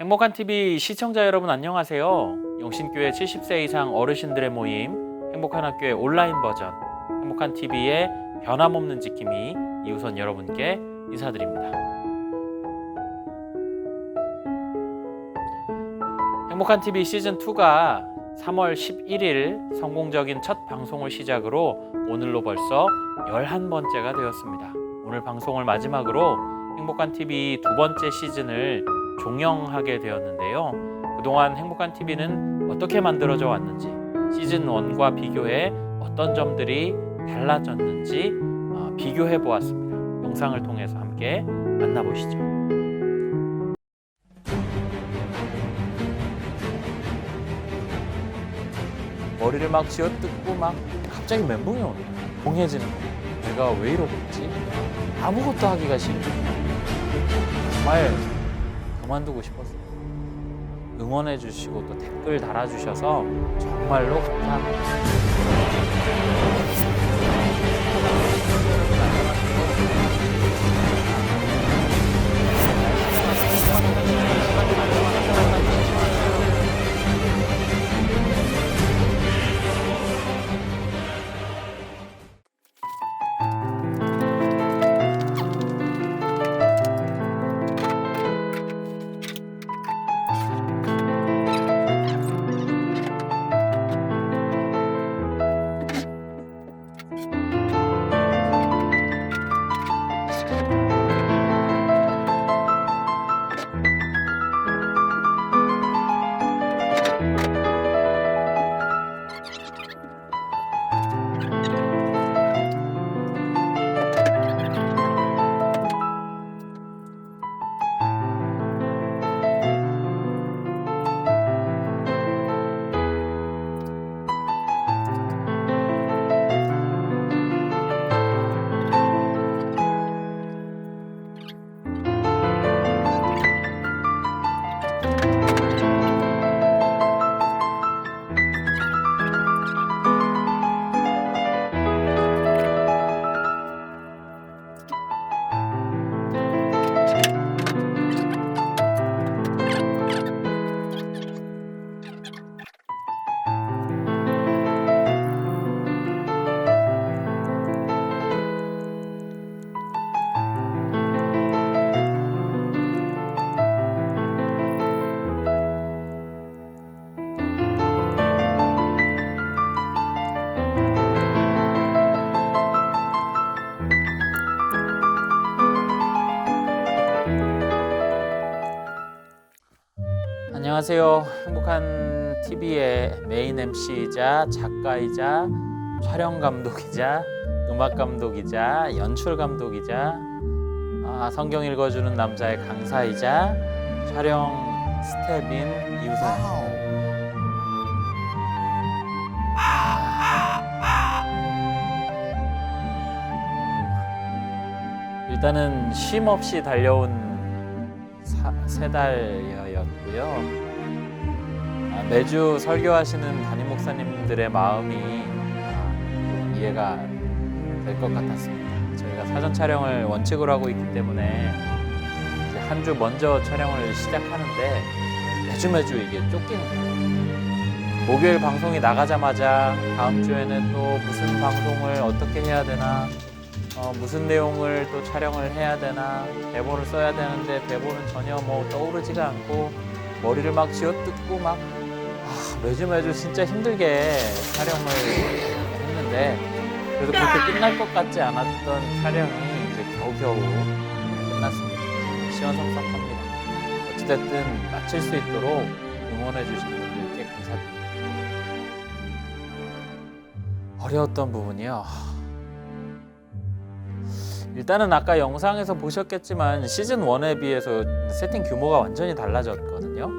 행복한 TV 시청자 여러분 안녕하세요. 영신교회 70세 이상 어르신들의 모임 행복한 학교의 온라인 버전 행복한 TV의 변함없는 지킴이 이우선 여러분께 인사드립니다. 행복한 TV 시즌2가 3월 11일 성공적인 첫 방송을 시작으로 오늘로 벌써 11번째가 되었습니다. 오늘 방송을 마지막으로 행복한 TV 두 번째 시즌을 종영하게 되었는데요. 그동안 행복한 TV는 어떻게 만들어져 왔는지, 시즌 1과 비교해 어떤 점들이 달라졌는지 비교해 보았습니다. 영상을 통해서 함께 만나보시죠. 머리를 막 쥐어뜯고 막 갑자기 멘붕이 오네. 공해지는 거. 내가 왜 이러고 있지? 아무것도 하기가 싫어. 정말 그만두고 싶었어요. 응원해 주시고 또 댓글 달아주셔서 정말로 감사합니다. 안녕하세요. 행복한 TV의 메인 MC이자 작가이자 촬영 감독이자 음악 감독이자 연출 감독이자 성경 읽어주는 남자의 강사이자 촬영 스텝인 이우선입니다. 일단은 쉼 없이 달려온 세 달여였고요. 매주 설교하시는 담임 목사님들의 마음이 이해가 될 것 같았습니다. 저희가 사전 촬영을 원칙으로 하고 있기 때문에 한 주 먼저 촬영을 시작하는데 매주 이게 쫓기는 거예요. 목요일 방송이 나가자마자 다음 주에는 또 무슨 방송을 어떻게 해야 되나, 무슨 내용을 또 촬영을 해야 되나, 대본을 써야 되는데 대본은 전혀 떠오르지가 않고 머리를 막 쥐어뜯고 막 매주 진짜 힘들게 촬영을 했는데 그래도 그렇게 끝날 것 같지 않았던 촬영이 이제 겨우겨우 끝났습니다. 시원섭섭합니다. 어찌됐든 마칠 수 있도록 응원해 주신 분들께 감사드립니다. 어려웠던 부분이요. 일단은 아까 영상에서 보셨겠지만 시즌 1에 비해서 세팅 규모가 완전히 달라졌거든요.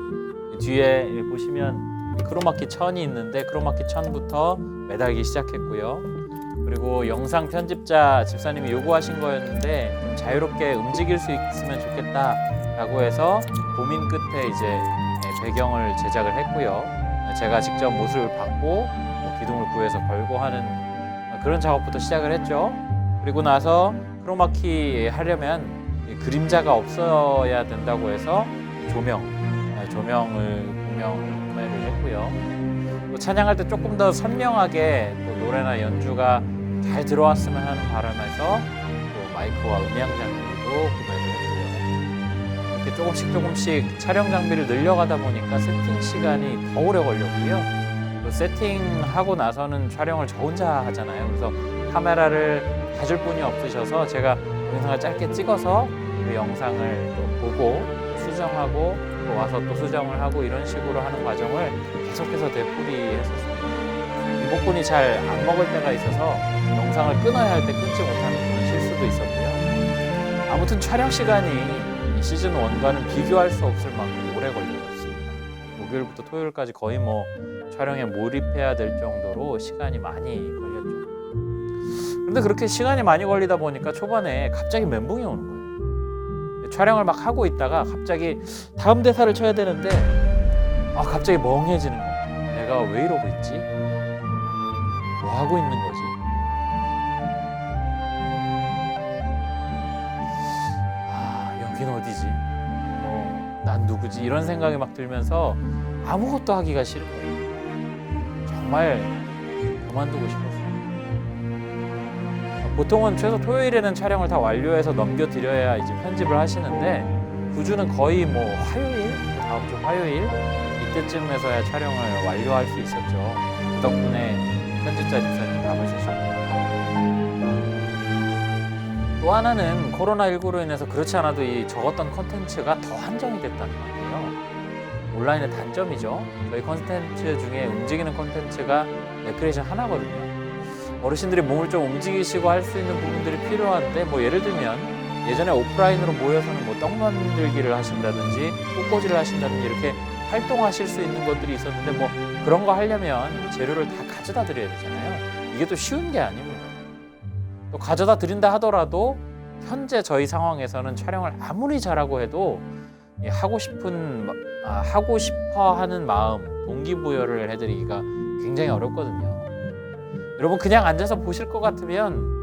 뒤에 보시면 크로마키 천이 있는데 크로마키 천부터 매달기 시작했고요. 그리고 영상 편집자 집사님이 요구하신 거였는데 좀 자유롭게 움직일 수 있으면 좋겠다라고 해서 고민 끝에 이제 배경을 제작을 했고요. 제가 직접 못을 받고 기둥을 구해서 걸고 하는 그런 작업부터 시작을 했죠. 그리고 나서 크로마키 하려면 그림자가 없어야 된다고 해서 조명, 조명을 구매를 했고요. 또 찬양할 때 조금 더 선명하게 또 노래나 연주가 잘 들어왔으면 하는 바람에서 또 마이크와 음향 장비도 구매를 했고요. 이렇게 조금씩 촬영 장비를 늘려가다 보니까 세팅 시간이 더 오래 걸렸고요. 또 세팅하고 나서는 촬영을 저 혼자 하잖아요. 그래서 카메라를 가질 분이 없으셔서 제가 영상을 짧게 찍어서 그 영상을 또 보고 수정하고 또 와서 또 수정을 하고 이런 식으로 하는 과정을 계속해서 되풀이했었습니다. 리모컨이 잘 안 먹을 때가 있어서 영상을 끊어야 할 때 끊지 못하는 그런 실수도 있었고요. 아무튼 촬영 시간이 시즌 1과는 비교할 수 없을 만큼 오래 걸렸습니다. 목요일부터 토요일까지 거의 뭐 촬영에 몰입해야 될 정도로 시간이 많이 걸렸죠. 그런데 그렇게 시간이 많이 걸리다 보니까 초반에 갑자기 멘붕이 오는 거예요. 촬영을 막 하고 있다가 갑자기 다음 대사를 쳐야 되는데 갑자기 멍해지는 거예요. 내가 왜 이러고 있지? 뭐 하고 있는 거지? 여긴 어디지? 난 누구지? 이런 생각이 막 들면서 아무것도 하기가 싫은 거예요. 정말 그만두고 싶었어요. 보통은 최소 토요일에는 촬영을 다 완료해서 넘겨드려야 이제 편집을 하시는데 그 주는 거의 뭐 화요일, 다음 주 화요일 이때쯤에서야 촬영을 완료할 수 있었죠. 그 덕분에 편집자 집사님 답을 주셨고 또 하나는 코로나19로 인해서 그렇지 않아도 이 적었던 콘텐츠가 더 한정이 됐다는 건데요. 온라인의 단점이죠. 저희 콘텐츠 중에 움직이는 콘텐츠가 레크레이션 하나거든요. 어르신들이 몸을 좀 움직이시고 할 수 있는 부분들이 필요한데 뭐 예를 들면 예전에 오프라인으로 모여서는 뭐 떡 만들기를 하신다든지 꽃꽂이를 하신다든지 이렇게 활동하실 수 있는 것들이 있었는데 뭐 그런 거 하려면 재료를 다 가져다 드려야 되잖아요. 이게 또 쉬운 게 아닙니다. 또 가져다 드린다 하더라도 현재 저희 상황에서는 촬영을 아무리 잘하고 해도 하고 싶어 하는 마음, 동기부여를 해드리기가 굉장히 어렵거든요. 여러분 그냥 앉아서 보실 것 같으면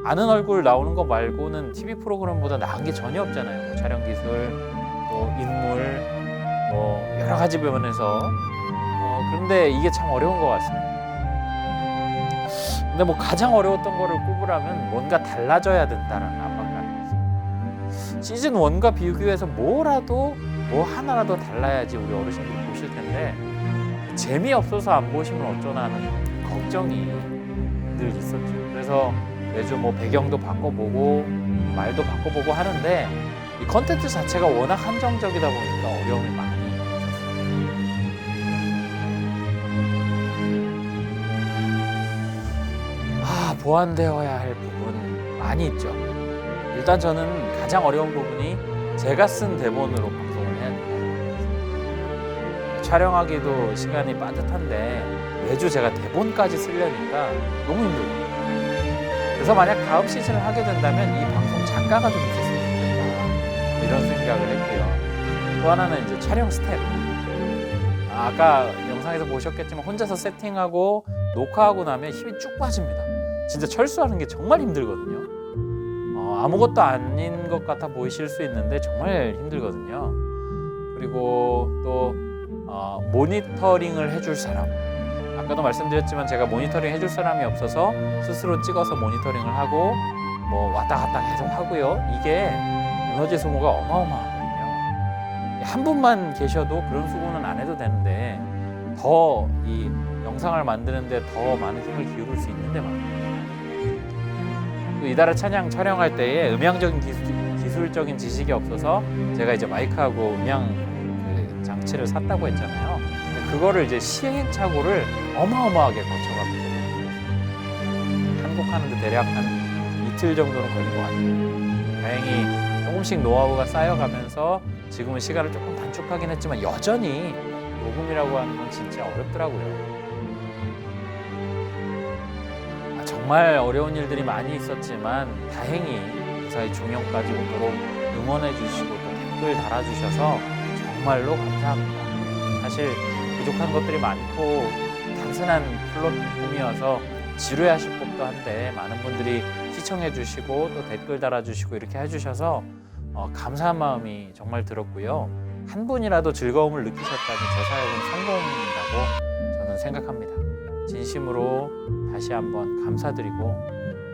아는 얼굴 나오는 거 말고는 TV 프로그램보다 나은 게 전혀 없잖아요. 뭐 촬영 기술, 또 인물, 뭐 여러 가지 면에서 그런데 이게 참 어려운 것 같습니다. 근데 뭐 가장 어려웠던 거를 꼽으라면 뭔가 달라져야 된다라는 압박감이 있습니다. 시즌 1과 비교해서 뭐라도 뭐 하나라도 달라야지 우리 어르신들이 보실 텐데 재미없어서 안 보시면 어쩌나 하는 걱정이 늘 있었죠. 그래서 매주 뭐 배경도 바꿔보고 말도 바꿔보고 하는데 이 컨텐츠 자체가 워낙 한정적이다 보니까 어려움이 많이 있었어요. 보완되어야 할 부분 많이 있죠. 일단 저는 가장 어려운 부분이 제가 쓴 대본으로 방송을 해야 돼요. 촬영하기도 시간이 빠듯한데 매주 제가 대본까지 쓰려니까 너무 힘들고 그래서 만약 다음 시즌을 하게 된다면 이 방송 작가가 좀 있었으면 좋겠다 이런 생각을 했고요. 또 하나는 이제 촬영 스텝. 아까 영상에서 보셨겠지만 혼자서 세팅하고 녹화하고 나면 힘이 쭉 빠집니다. 진짜 철수하는 게 정말 힘들거든요. 아무것도 아닌 것 같아 보이실 수 있는데 정말 힘들거든요. 그리고 또 모니터링을 해줄 사람. 아까도 말씀드렸지만 제가 모니터링 해줄 사람이 없어서 스스로 찍어서 모니터링을 하고 뭐 왔다 갔다 계속 하고요. 이게 에너지 소모가 어마어마하거든요. 한 분만 계셔도 그런 수고는 안 해도 되는데 더 이 영상을 만드는데 더 많은 힘을 기울일 수 있는데 말이에요. 또 이달의 찬양 촬영할 때에 음향적인 기술적인 지식이 없어서 제가 이제 마이크하고 음향 장치를 샀다고 했잖아요. 그거를 이제 시행착오를 어마어마하게 거쳐가면서 한국하는데 대략 한 이틀 정도는 걸린 것 같아요. 다행히 조금씩 노하우가 쌓여가면서 지금은 시간을 조금 단축하긴 했지만 여전히 녹음이라고 하는 건 진짜 어렵더라고요. 정말 어려운 일들이 많이 있었지만 다행히 무사히 종영까지 오도록 응원해 주시고 또 댓글 달아주셔서 정말로 감사합니다. 사실 부족한 것들이 많고 단순한 플랫폼이어서 지루해하실 법도 한데 많은 분들이 시청해 주시고 또 댓글 달아주시고 이렇게 해주셔서 감사한 마음이 정말 들었고요. 한 분이라도 즐거움을 느끼셨다면 저 사역은 성공이라고 저는 생각합니다. 진심으로 다시 한번 감사드리고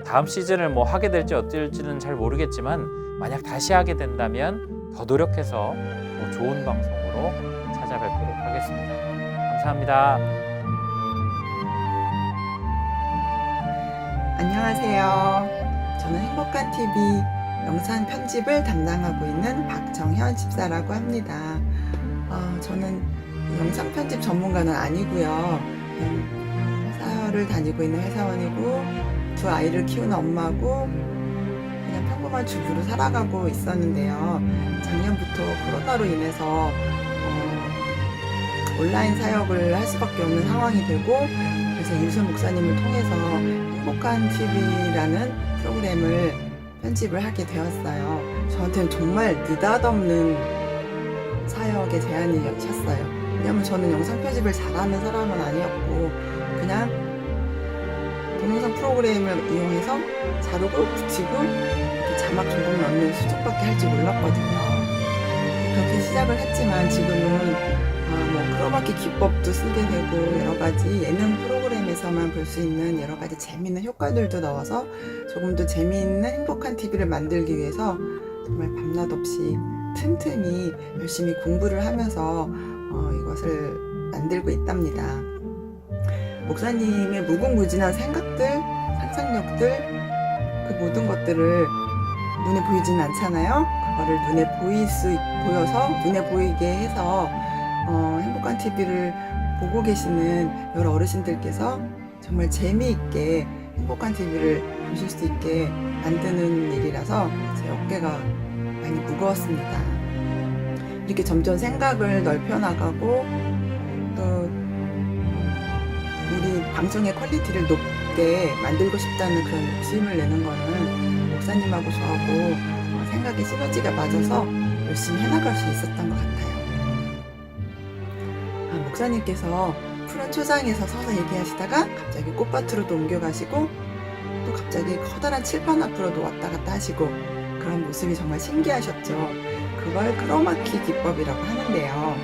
다음 시즌을 뭐 하게 될지 어떨지는 잘 모르겠지만 만약 다시 하게 된다면 더 노력해서 뭐 좋은 방송으로 찾아뵙도록 하겠습니다. 감사합니다. 안녕하세요. 저는 행복한 TV 영상 편집을 담당하고 있는 박정현 집사라고 합니다. 저는 영상 편집 전문가는 아니고요. 회사를 다니고 있는 회사원이고 두 아이를 키우는 엄마고 그냥 평범한 주부로 살아가고 있었는데요. 작년부터 코로나로 인해서 온라인 사역을 할 수밖에 없는 상황이 되고 그래서 이우선 목사님을 통해서 행복한 TV라는 프로그램을 편집을 하게 되었어요. 저한테는 정말 느닷없는 사역의 제안이셨어요. 왜냐면 저는 영상 편집을 잘하는 사람은 아니었고 그냥 동영상 프로그램을 이용해서 자르고 붙이고 이렇게 자막 조금 넣는 수준밖에 할 줄 몰랐거든요. 그렇게 시작을 했지만 지금은 크로마키 기법도 쓰게 되고 여러 가지 예능 프로그램에서만 볼 수 있는 여러 가지 재미있는 효과들도 넣어서 조금 더 재미있는 행복한 TV를 만들기 위해서 정말 밤낮 없이 틈틈이 열심히 공부를 하면서 이것을 만들고 있답니다. 목사님의 무궁무진한 생각들, 상상력들 그 모든 것들을 눈에 보이지는 않잖아요. 그거를 보여서 눈에 보이게 해서 행복한 TV를 보고 계시는 여러 어르신들께서 정말 재미있게 행복한 TV를 보실 수 있게 만드는 일이라서 제 어깨가 많이 무거웠습니다. 이렇게 점점 생각을 넓혀나가고 또 우리 방송의 퀄리티를 높게 만들고 싶다는 그런 욕심을 내는 거는 목사님하고 저하고 생각의 시너지가 맞아서 열심히 해나갈 수 있었던 것 같아요. 목사님께서 푸른 초장에서 서서 얘기하시다가 갑자기 꽃밭으로도 옮겨가시고 또 갑자기 커다란 칠판 앞으로도 왔다 갔다 하시고 그런 모습이 정말 신기하셨죠. 그걸 크로마키 기법이라고 하는데요.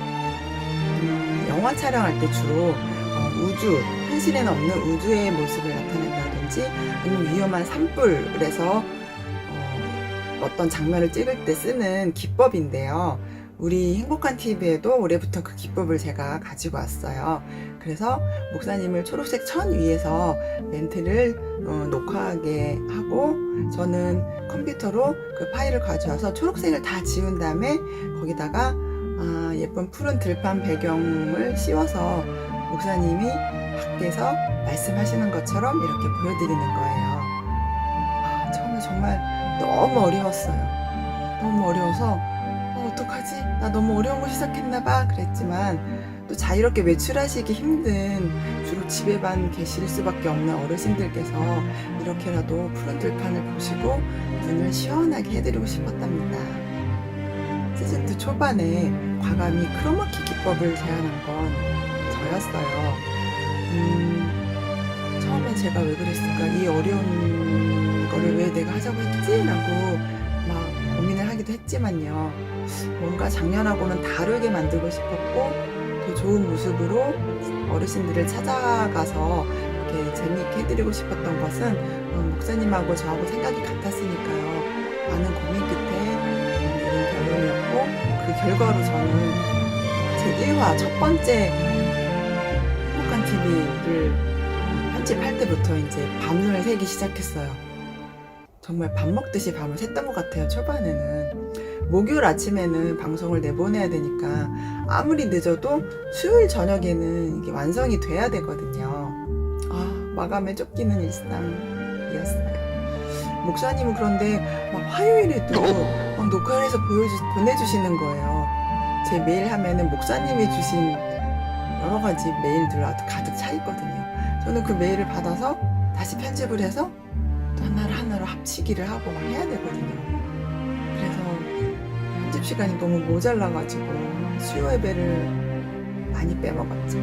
영화 촬영할 때 주로 현실에는 없는 우주의 모습을 나타낸다든지 아니면 위험한 산불에서 어떤 장면을 찍을 때 쓰는 기법인데요. 우리 행복한 TV에도 올해부터 그 기법을 제가 가지고 왔어요. 그래서 목사님을 초록색 천 위에서 멘트를 녹화하게 하고 저는 컴퓨터로 그 파일을 가져와서 초록색을 다 지운 다음에 거기다가 예쁜 푸른 들판 배경을 씌워서 목사님이 밖에서 말씀하시는 것처럼 이렇게 보여드리는 거예요. 처음에 정말 너무 어려웠어요. 너무 어려워서 어떡하지? 나 너무 어려운 거 시작했나봐 그랬지만 또 자유롭게 외출하시기 힘든 주로 집에만 계실 수밖에 없는 어르신들께서 이렇게라도 푸른 들판을 보시고 눈을 시원하게 해드리고 싶었답니다. 시즌2 초반에 과감히 크로마키 기법을 제안한 건 저였어요. 처음엔 제가 왜 그랬을까? 이 어려운 거를 왜 내가 하자고 했지? 라고 막 고민을 하기도 했지만요. 뭔가 작년하고는 다르게 만들고 싶었고 더 좋은 모습으로 어르신들을 찾아가서 이렇게 재미있게 해드리고 싶었던 것은 목사님하고 저하고 생각이 같았으니까요. 많은 고민 끝에 이런 결론이었고 그 결과로 저는 제 1화 첫 번째 행복한 TV를 편집할 때부터 이제 밤을 새기 시작했어요. 정말 밥 먹듯이 밤을 샜던 것 같아요. 초반에는 목요일 아침에는 방송을 내보내야 되니까 아무리 늦어도 수요일 저녁에는 이게 완성이 돼야 되거든요. 마감에 쫓기는 일상이었어요. 목사님은 그런데 막 화요일에도 막 녹화를 해서 보내주시는 거예요. 제 메일 하면은 목사님이 주신 여러 가지 메일들 가득 차 있거든요. 저는 그 메일을 받아서 다시 편집을 해서 또 하나로 합치기를 하고 막 해야 되거든요. 그래서 편집 시간이 너무 모자라가지고 수요 예배를 많이 빼먹었죠.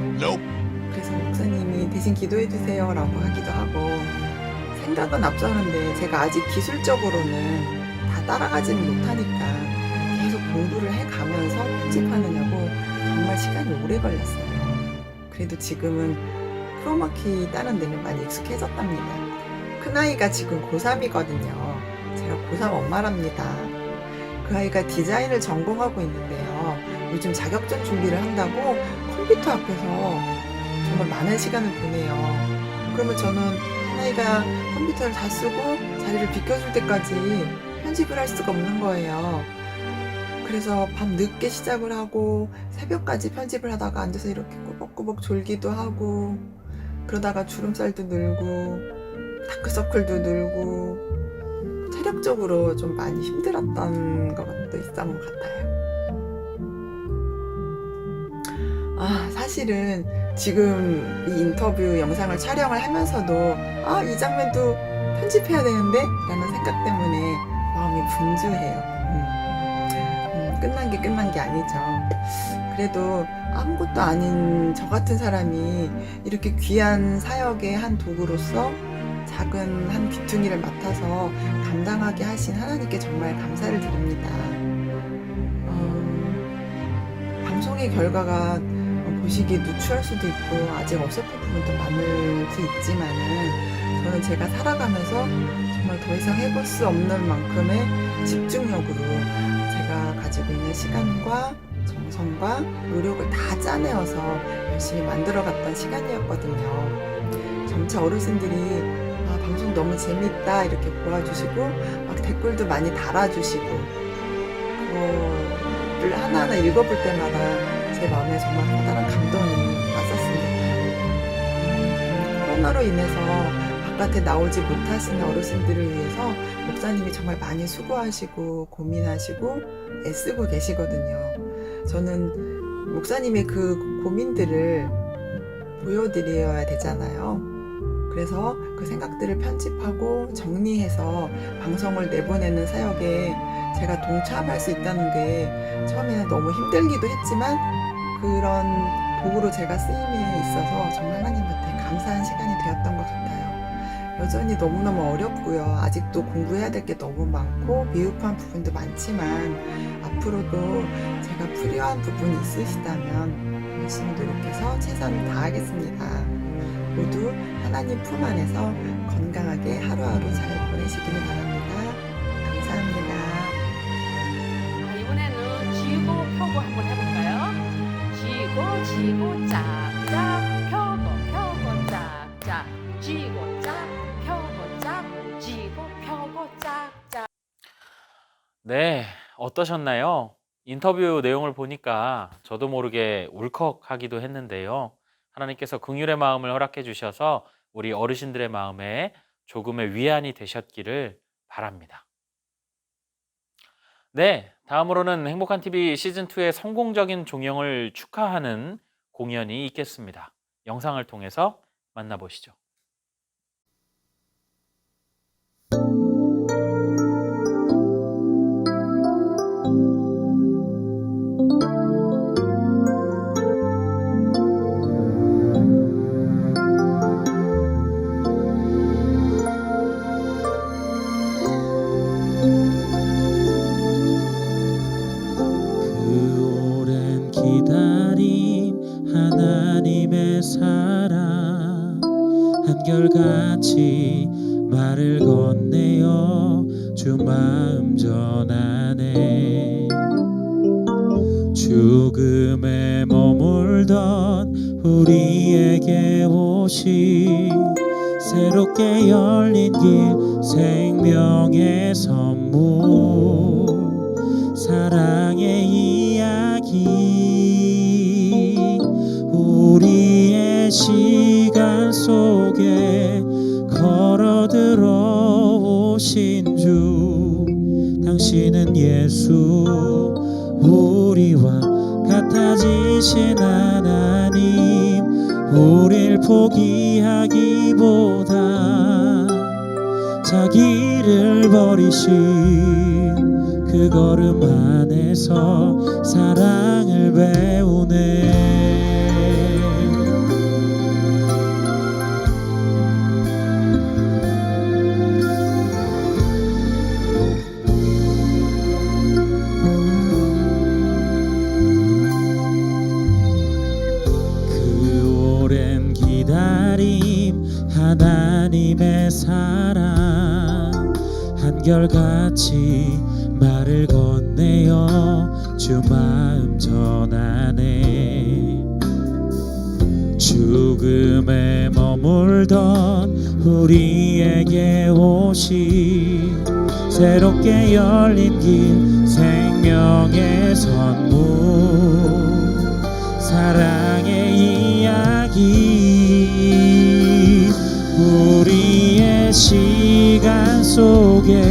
그래서 목사님이 대신 기도해주세요 라고 하기도 하고 생각은 앞서는데 제가 아직 기술적으로는 다 따라가지는 못하니까 계속 공부를 해가면서 편집하느냐고 정말 시간이 오래 걸렸어요. 그래도 지금은 크로마키 다른 데는 많이 익숙해졌답니다. 큰아이가 지금 고3이거든요. 제가 고3 엄마랍니다. 그 아이가 디자인을 전공하고 있는데요. 요즘 자격증 준비를 한다고 컴퓨터 앞에서 정말 많은 시간을 보내요. 그러면 저는 큰아이가 컴퓨터를 다 쓰고 자리를 비켜줄 때까지 편집을 할 수가 없는 거예요. 그래서 밤 늦게 시작을 하고 새벽까지 편집을 하다가 앉아서 이렇게 꾸벅꾸벅 졸기도 하고, 그러다가 주름살도 늘고 다크서클도 늘고 체력적으로 좀 많이 힘들었던 것도 있었던 것 같아요. 사실은 지금 이 인터뷰 영상을 촬영을 하면서도 이 장면도 편집해야 되는데 라는 생각 때문에 마음이 분주해요. 끝난 게 아니죠. 그래도 아무것도 아닌 저 같은 사람이 이렇게 귀한 사역의 한 도구로서 작은 한 귀퉁이를 맡아서 감당하게 하신 하나님께 정말 감사를 드립니다. 방송의 결과가 보시기에 누추할 수도 있고 아직 어설픈 부분도 많을 수 있지만은 저는 제가 살아가면서 정말 더 이상 해볼 수 없는 만큼의 집중력으로 제가 가지고 있는 시간과 정성과 노력을 다 짜내어서 열심히 만들어갔던 시간이었거든요. 점차 어르신들이 방송 너무 재밌다 이렇게 보아주시고 막 댓글도 많이 달아주시고 그거를 하나하나 읽어볼 때마다 제 마음에 정말 커다란 감동이 왔었습니다. 코로나로 인해서 바깥에 나오지 못하시는 어르신들을 위해서 목사님이 정말 많이 수고하시고 고민하시고 애쓰고 계시거든요. 저는 목사님의 그 고민들을 보여드려야 되잖아요. 그래서 그 생각들을 편집하고 정리해서 방송을 내보내는 사역에 제가 동참할 수 있다는 게 처음에는 너무 힘들기도 했지만 그런 도구로 제가 쓰임에 있어서 정말 하나님한테 감사한 시간이 되었던 것 같아요. 여전히 너무너무 어렵고요. 아직도 공부해야 될 게 너무 많고 미흡한 부분도 많지만 앞으로도 제가 필요한 부분이 있으시다면 열심히 노력해서 최선을 다하겠습니다. 모두 하나님 품 안에서 건강하게 하루하루 잘 보내시기를 바랍니다. 감사합니다. 이번에는 지고 펴고 한번 해볼까요? 지고 짝짝 펴고 짝짝 지고 짝 펴고 짝 지고 펴고 짝짝. 네, 어떠셨나요? 인터뷰 내용을 보니까 저도 모르게 울컥하기도 했는데요. 하나님께서 긍휼의 마음을 허락해 주셔서 우리 어르신들의 마음에 조금의 위안이 되셨기를 바랍니다. 네, 다음으로는 행복한 TV 시즌2의 성공적인 종영을 축하하는 공연이 있겠습니다. 영상을 통해서 만나보시죠. 하나님의 사랑 한결같이 말을 건네어 주 마음 전하네. 죽음에 머물던 우리에게 오시 새롭게 열린 길 생명의 선물 사랑의 이야기 우리의 시간 속에 걸어 들어오신 주 당신은 예수 우리와 같아지신 하나님 우릴 포기하기보다 자기를 버리신 그 걸음 안에서 사랑을 배우네. 기다림 하나님의 사랑 한결같이 말을 건네어 주 마음 전하네. 죽음에 머물던 우리에게 오신 새롭게 열린 길 생명의 선물 사랑의 이야기 우리의 시간 속에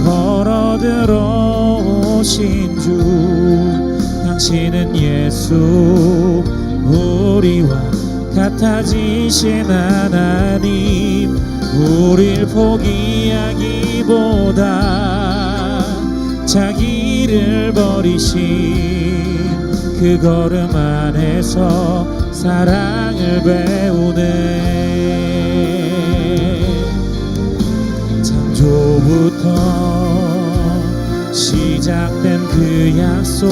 걸어 들어오신 주 당신은 예수 우리와 같아지신 하나님 우릴 포기하기보다 자기를 버리신 그 걸음 안에서 사랑을 배우네. 창조부터 시작된 그 약속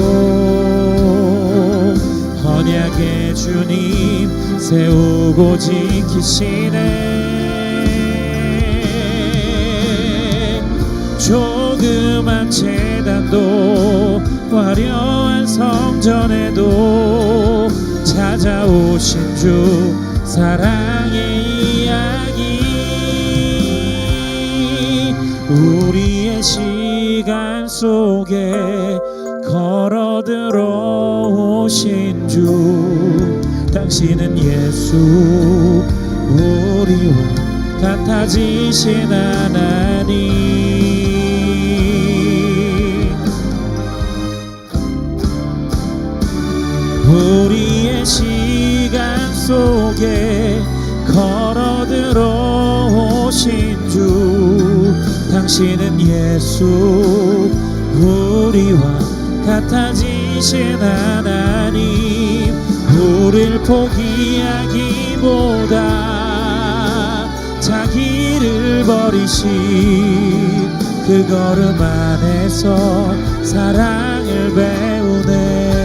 언약의 주님 세우고 지키시네. 조그만 재단도 화려한 성전에도 찾아오신 주 사랑의 이야기 우리의 시간 속에 걸어 들어오신 주 당신은 예수 우리와 같아지신 하나님 우리의 시간 속에 걸어 들어오신 주 당신은 예수 우리와 같아지신 하나님 우릴 포기하기보다 자기를 버리신 그 걸음 안에서 사랑을 배우네.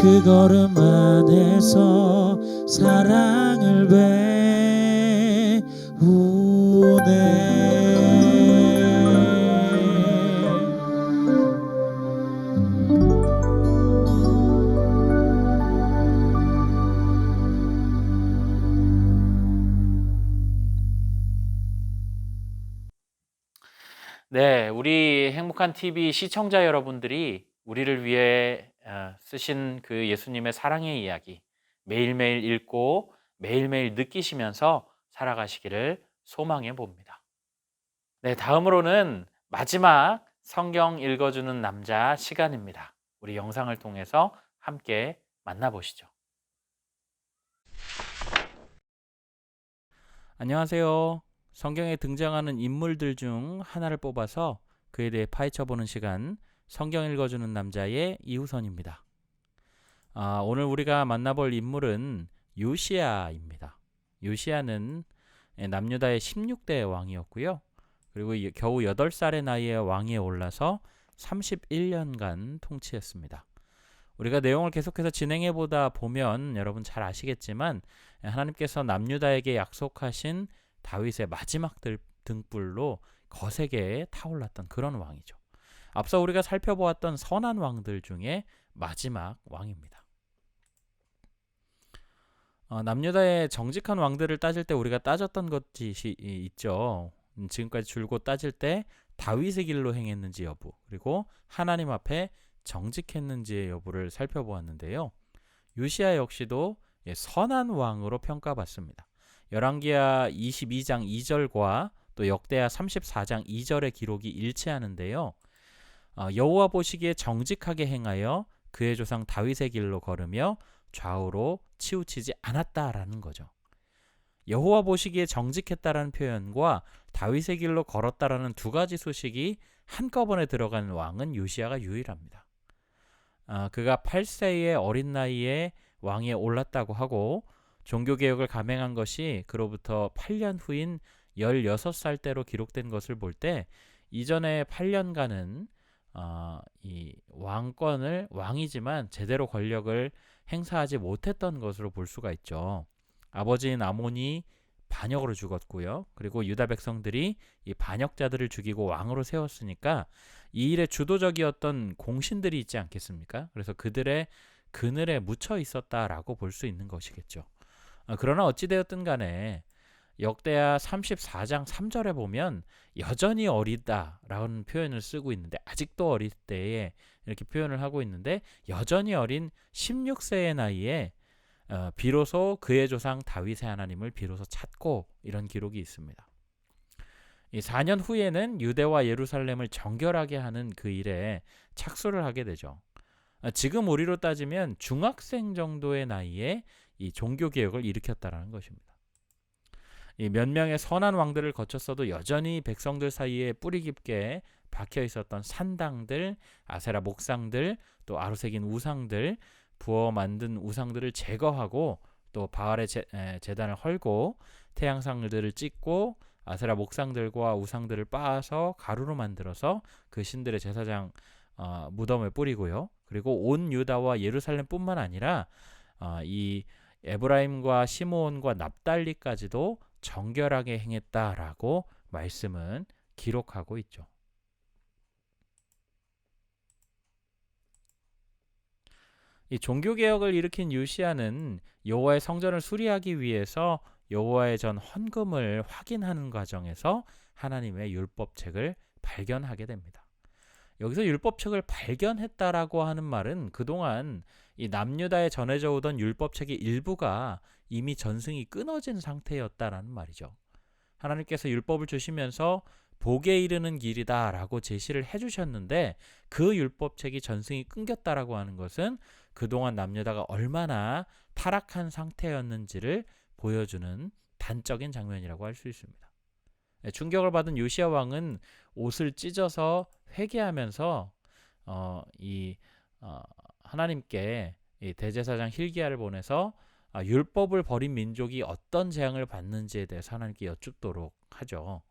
그 걸음 안에서 사랑을 배우네. 네, 우리 행복한 TV 시청자 여러분들이 우리를 위해 쓰신 그 예수님의 사랑의 이야기 매일매일 읽고 매일매일 느끼시면서 살아가시기를 소망해 봅니다. 네, 다음으로는 마지막 성경 읽어주는 남자 시간입니다. 우리 영상을 통해서 함께 만나보시죠. 안녕하세요. 성경에 등장하는 인물들 중 하나를 뽑아서 그에 대해 파헤쳐보는 시간 성경 읽어주는 남자의 이우선입니다. 오늘 우리가 만나볼 인물은 요시야입니다. 요시야는 남유다의 16대 왕이었고요. 그리고 겨우 8살의 나이에 왕위에 올라서 31년간 통치했습니다. 우리가 내용을 계속해서 진행해 보다 보면 여러분 잘 아시겠지만 하나님께서 남유다에게 약속하신 다윗의 마지막 등불로 거세게 타올랐던 그런 왕이죠. 앞서 우리가 살펴보았던 선한 왕들 중에 마지막 왕입니다. 남유다의 정직한 왕들을 따질 때 우리가 따졌던 것이 있죠. 지금까지 줄곧 따질 때 다윗의 길로 행했는지 여부, 그리고 하나님 앞에 정직했는지의 여부를 살펴보았는데요. 요시야 역시도 선한 왕으로 평가받습니다. 열왕기하 22장 2절과 또 역대하 34장 2절의 기록이 일치하는데요. 여호와 보시기에 정직하게 행하여 그의 조상 다윗의 길로 걸으며 좌우로 치우치지 않았다라는 거죠. 여호와 보시기에 정직했다라는 표현과 다윗의 길로 걸었다라는 두 가지 소식이 한꺼번에 들어간 왕은 요시야가 유일합니다. 그가 8세의 어린 나이에 왕위에 올랐다고 하고 종교개혁을 감행한 것이 그로부터 8년 후인 16살 때로 기록된 것을 볼 때 이전의 8년간은 이 왕권을 왕이지만 제대로 권력을 행사하지 못했던 것으로 볼 수가 있죠. 아버지인 아몬이 반역으로 죽었고요. 그리고 유다 백성들이 이 반역자들을 죽이고 왕으로 세웠으니까 이 일에 주도적이었던 공신들이 있지 않겠습니까? 그래서 그들의 그늘에 묻혀 있었다라고 볼 수 있는 것이겠죠. 그러나 어찌되었든 간에 역대하 34장 3절에 보면 여전히 어리다라는 표현을 쓰고 있는데, 아직도 어릴 때에 이렇게 표현을 하고 있는데, 여전히 어린 16세의 나이에 비로소 그의 조상 다윗의 하나님을 비로소 찾고, 이런 기록이 있습니다. 이 4년 후에는 유대와 예루살렘을 정결하게 하는 그 일에 착수를 하게 되죠. 지금 우리로 따지면 중학생 정도의 나이에 이 종교개혁을 일으켰다라는 것입니다. 이 몇 명의 선한 왕들을 거쳤어도 여전히 백성들 사이에 뿌리 깊게 박혀 있었던 산당들, 아세라 목상들, 또 아로새긴 우상들, 부어 만든 우상들을 제거하고, 또 바알의 제단을 헐고 태양상들을 찍고 아세라 목상들과 우상들을 빻아서 가루로 만들어서 그 신들의 제사장 무덤을 뿌리고요. 그리고 온 유다와 예루살렘뿐만 아니라 이 에브라임과 시므온과 납달리까지도 정결하게 행했다라고 말씀은 기록하고 있죠. 이 종교개혁을 일으킨 요시야는 여호와의 성전을 수리하기 위해서 여호와의 전 헌금을 확인하는 과정에서 하나님의 율법책을 발견하게 됩니다. 여기서 율법책을 발견했다라고 하는 말은 그동안 이 남유다에 전해져 오던 율법책의 일부가 이미 전승이 끊어진 상태였다라는 말이죠. 하나님께서 율법을 주시면서 복에 이르는 길이다라고 제시를 해주셨는데, 그 율법책이 전승이 끊겼다라고 하는 것은 그동안 남유다가 얼마나 타락한 상태였는지를 보여주는 단적인 장면이라고 할 수 있습니다. 충격을 받은 요시야 왕은 옷을 찢어서 회개하면서 하나님께 이 대제사장 hil기야를 보내서 율법을 버린 민족이 어떤 재앙을 받는지에 대해서 하나님께 여쭙도록 하죠.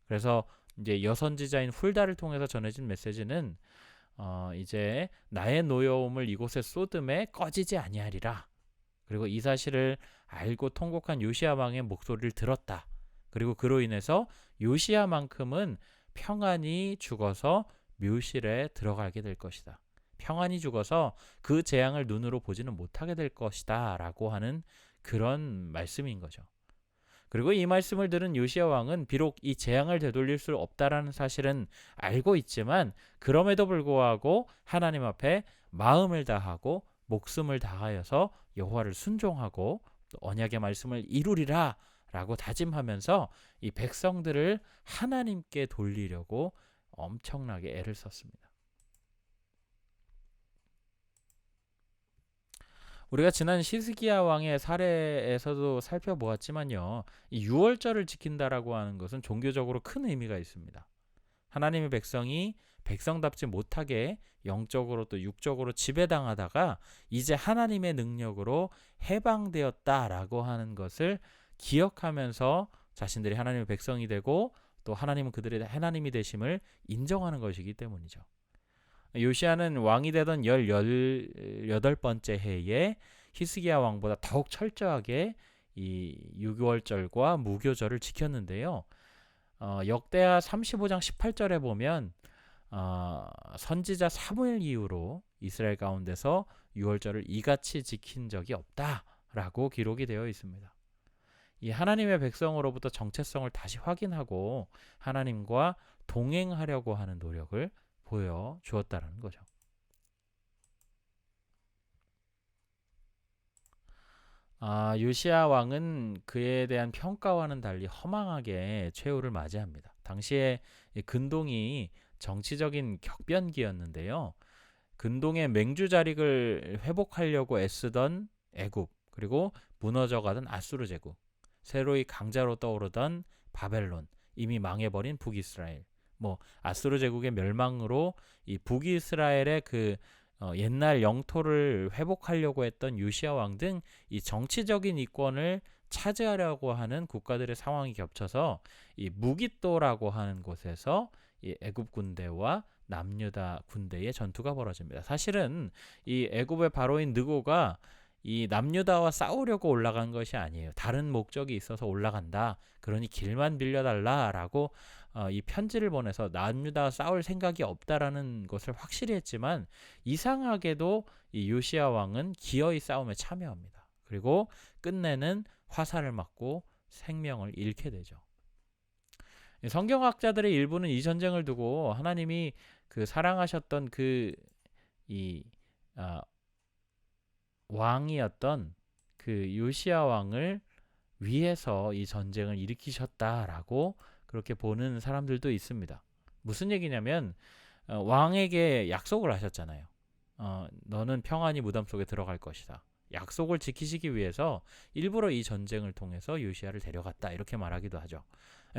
그래서 이제 여선지자인 훌다를 통해서 전해진 메시지는 이제 나의 노여움을 이곳에 쏟음에 꺼지지 아니하리라. 그리고 이 사실을 알고 통곡한 요시야 왕의 목소리를 들었다. 그리고 그로 인해서 요시야만큼은 평안히 죽어서 묘실에 들어가게 될 것이다. 평안히 죽어서 그 재앙을 눈으로 보지는 못하게 될 것이다 라고 하는 그런 말씀인 거죠. 그리고 이 말씀을 들은 요시야 왕은 비록 이 재앙을 되돌릴 수 없다라는 사실은 알고 있지만, 그럼에도 불구하고 하나님 앞에 마음을 다하고 목숨을 다하여서 여호와를 순종하고 또 언약의 말씀을 이루리라 라고 다짐하면서 이 백성들을 하나님께 돌리려고 엄청나게 애를 썼습니다. 우리가 지난 히스기야 왕의 사례에서도 살펴보았지만요, 이 유월절을 지킨다라고 하는 것은 종교적으로 큰 의미가 있습니다. 하나님의 백성이 백성답지 못하게 영적으로 또 육적으로 지배당하다가 이제 하나님의 능력으로 해방되었다라고 하는 것을 기억하면서 자신들이 하나님의 백성이 되고 또 하나님은 그들의 하나님이 되심을 인정하는 것이기 때문이죠. 요시야는 왕이 되던 18번째 해에 히스기야 왕보다 더욱 철저하게 이 유월절과 무교절을 지켰는데요. 역대하 35장 18절에 보면 선지자 사무엘 이후로 이스라엘 가운데서 유월절을 이같이 지킨 적이 없다라고 기록이 되어 있습니다. 이 하나님의 백성으로부터 정체성을 다시 확인하고 하나님과 동행하려고 하는 노력을 보여주었다는 거죠. 요시야 왕은 그에 대한 평가와는 달리 허망하게 최후를 맞이합니다. 당시에 근동이 정치적인 격변기였는데요. 근동의 맹주 자릭을 회복하려고 애쓰던 애굽, 그리고 무너져가던 아수르 제국, 새로이 강자로 떠오르던 바벨론, 이미 망해버린 북이스라엘, 아수르 제국의 멸망으로 이 북이스라엘의 그 옛날 영토를 회복하려고 했던 요시야 왕 등 이 정치적인 이권을 차지하려고 하는 국가들의 상황이 겹쳐서 이 무깃도라고 하는 곳에서 이 애굽 군대와 남유다 군대의 전투가 벌어집니다. 사실은 이 애굽의 바로인 느고가 이 남유다와 싸우려고 올라간 것이 아니에요. 다른 목적이 있어서 올라간다. 그러니 길만 빌려달라라고 이 편지를 보내서 남유다와 싸울 생각이 없다라는 것을 확실히 했지만 이상하게도 이 요시야 왕은 기어이 싸움에 참여합니다. 그리고 끝내는 화살을 맞고 생명을 잃게 되죠. 성경학자들의 일부는 이 전쟁을 두고 하나님이 그 사랑하셨던 왕이었던 그 요시야 왕을 위해서 이 전쟁을 일으키셨다라고 그렇게 보는 사람들도 있습니다. 무슨 얘기냐면 왕에게 약속을 하셨잖아요. 너는 평안히 무덤 속에 들어갈 것이다. 약속을 지키시기 위해서 일부러 이 전쟁을 통해서 요시야를 데려갔다 이렇게 말하기도 하죠.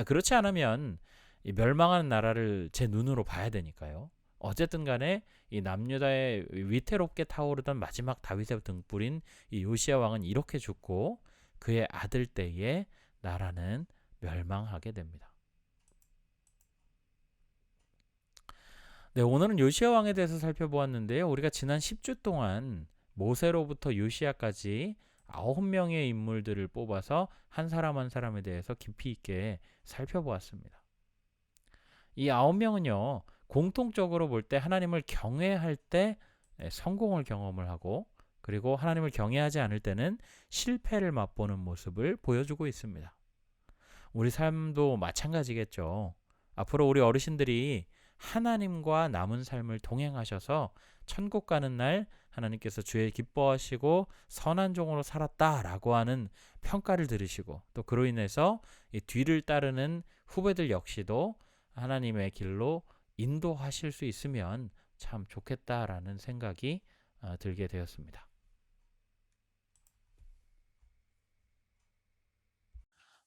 그렇지 않으면 이 멸망하는 나라를 제 눈으로 봐야 되니까요. 어쨌든 간에 이 남유다에 위태롭게 타오르던 마지막 다윗의 등불인 이 요시야 왕은 이렇게 죽고 그의 아들 때에 나라는 멸망하게 됩니다. 네, 오늘은 요시야 왕에 대해서 살펴보았는데요. 우리가 지난 10주 동안 모세로부터 요시야까지 9명의 인물들을 뽑아서 한 사람 한 사람에 대해서 깊이 있게 살펴보았습니다. 이 9명은요. 공통적으로 볼 때 하나님을 경외할 때 성공을 경험을 하고 그리고 하나님을 경외하지 않을 때는 실패를 맛보는 모습을 보여주고 있습니다. 우리 삶도 마찬가지겠죠. 앞으로 우리 어르신들이 하나님과 남은 삶을 동행하셔서 천국 가는 날 하나님께서 주의 기뻐하시고 선한 종으로 살았다라고 하는 평가를 들으시고 또 그로 인해서 이 뒤를 따르는 후배들 역시도 하나님의 길로 인도하실 수 있으면 참 좋겠다라는 생각이 들게 되었습니다.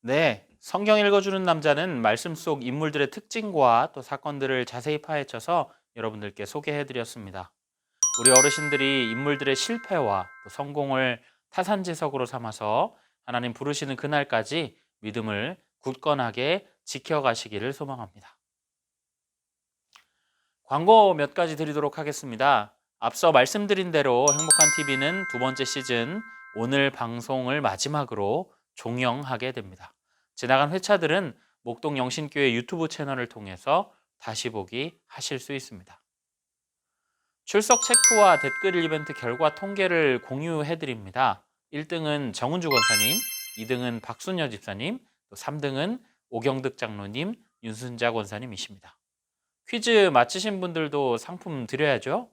네, 성경 읽어주는 남자는 말씀 속 인물들의 특징과 또 사건들을 자세히 파헤쳐서 여러분들께 소개해드렸습니다. 우리 어르신들이 인물들의 실패와 또 성공을 타산지석으로 삼아서 하나님 부르시는 그날까지 믿음을 굳건하게 지켜가시기를 소망합니다. 광고 몇 가지 드리도록 하겠습니다. 앞서 말씀드린 대로 행복한TV는 두 번째 시즌 오늘 방송을 마지막으로 종영하게 됩니다. 지나간 회차들은 목동 영신교회 유튜브 채널을 통해서 다시 보기 하실 수 있습니다. 출석 체크와 댓글 이벤트 결과 통계를 공유해드립니다. 1등은 정은주 권사님, 2등은 박순여 집사님, 또 3등은 오경득 장로님, 윤순자 권사님이십니다. 퀴즈 맞히신 분들도 상품 드려야죠.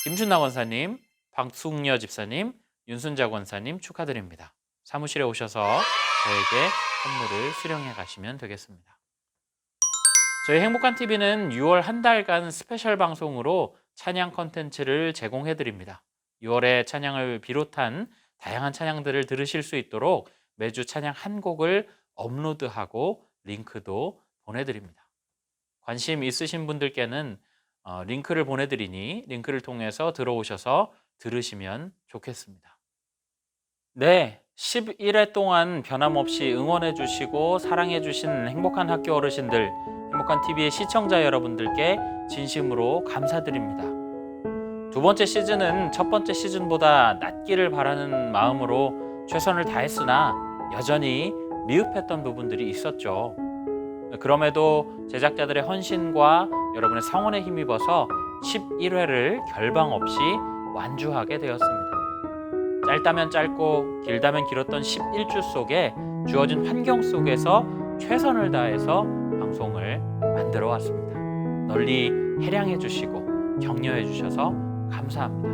김준나 권사님, 박숙녀 집사님, 윤순자 권사님 축하드립니다. 사무실에 오셔서 저에게 선물을 수령해 가시면 되겠습니다. 저희 행복한TV는 6월 한 달간 스페셜 방송으로 찬양 컨텐츠를 제공해 드립니다. 6월에 찬양을 비롯한 다양한 찬양들을 들으실 수 있도록 매주 찬양 한 곡을 업로드하고 링크도 보내드립니다. 관심 있으신 분들께는 링크를 보내드리니 링크를 통해서 들어오셔서 들으시면 좋겠습니다. 네, 11회 동안 변함없이 응원해 주시고 사랑해 주신 행복한 학교 어르신들, 행복한TV의 시청자 여러분들께 진심으로 감사드립니다. 두 번째 시즌은 첫 번째 시즌보다 낫기를 바라는 마음으로 최선을 다했으나 여전히 미흡했던 부분들이 있었죠. 그럼에도 제작자들의 헌신과 여러분의 성원에 힘입어서 11회를 결방 없이 완주하게 되었습니다. 짧다면 짧고 길다면 길었던 11주 속에 주어진 환경 속에서 최선을 다해서 방송을 만들어 왔습니다. 널리 해량해 주시고 격려해 주셔서 감사합니다.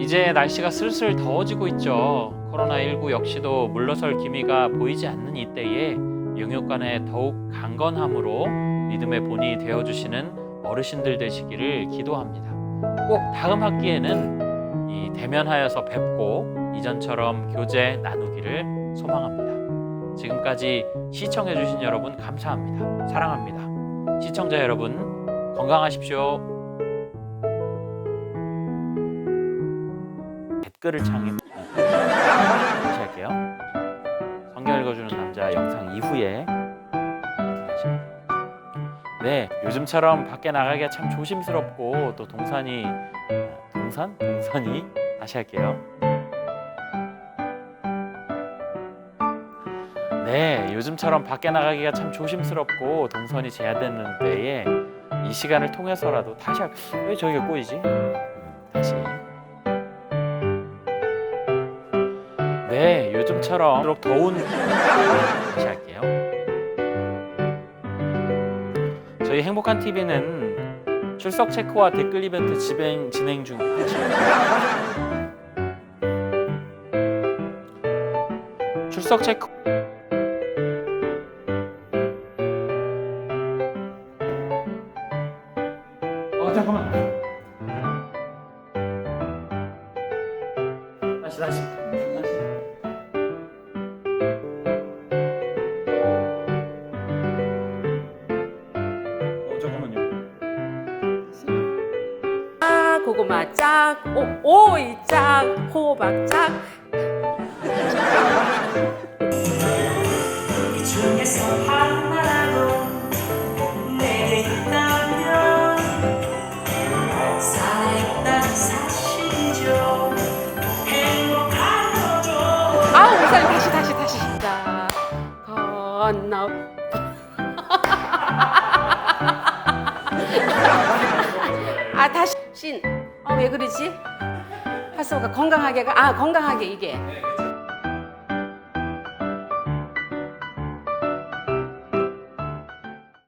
이제 날씨가 슬슬 더워지고 있죠. 코로나19 역시도 물러설 기미가 보이지 않는 이때에 영육간에 더욱 강건함으로 믿음의 본이 되어주시는 어르신들 되시기를 기도합니다. 꼭 다음 학기에는 이 대면하여서 뵙고 이전처럼 교제 나누기를 소망합니다. 지금까지 시청해주신 여러분 감사합니다. 사랑합니다. 시청자 여러분 건강하십시오. 댓글을 다시 할게요. 성경 읽어주는 남자 영상 이후에 네, 요즘처럼 밖에 나가기가 참 조심스럽고 또 동선이 다시 할게요. 네, 요즘처럼 밖에 나가기가 참 조심스럽고 동선이 제한되는 때에 이 시간을 통해서라도 왜 저기가 꼬이지? 다시. 네, 요즘처럼 더운 다시 할게요. 저희 행복한 TV는 출석 체크와 댓글 이벤트 진행 중. 출석 체크. 잠깐만. 다시. 잠깐만요. 고구마 짝, 오이 짝, 호박 짝. 이 중에서 하나라도 내게 있다면 살아있다는 사실이죠. 행복한 거죠. 아, 목사님 다시. 자, 건너. 다시 신. 왜 그러지? 하소가 건강하게 건강하게 이게.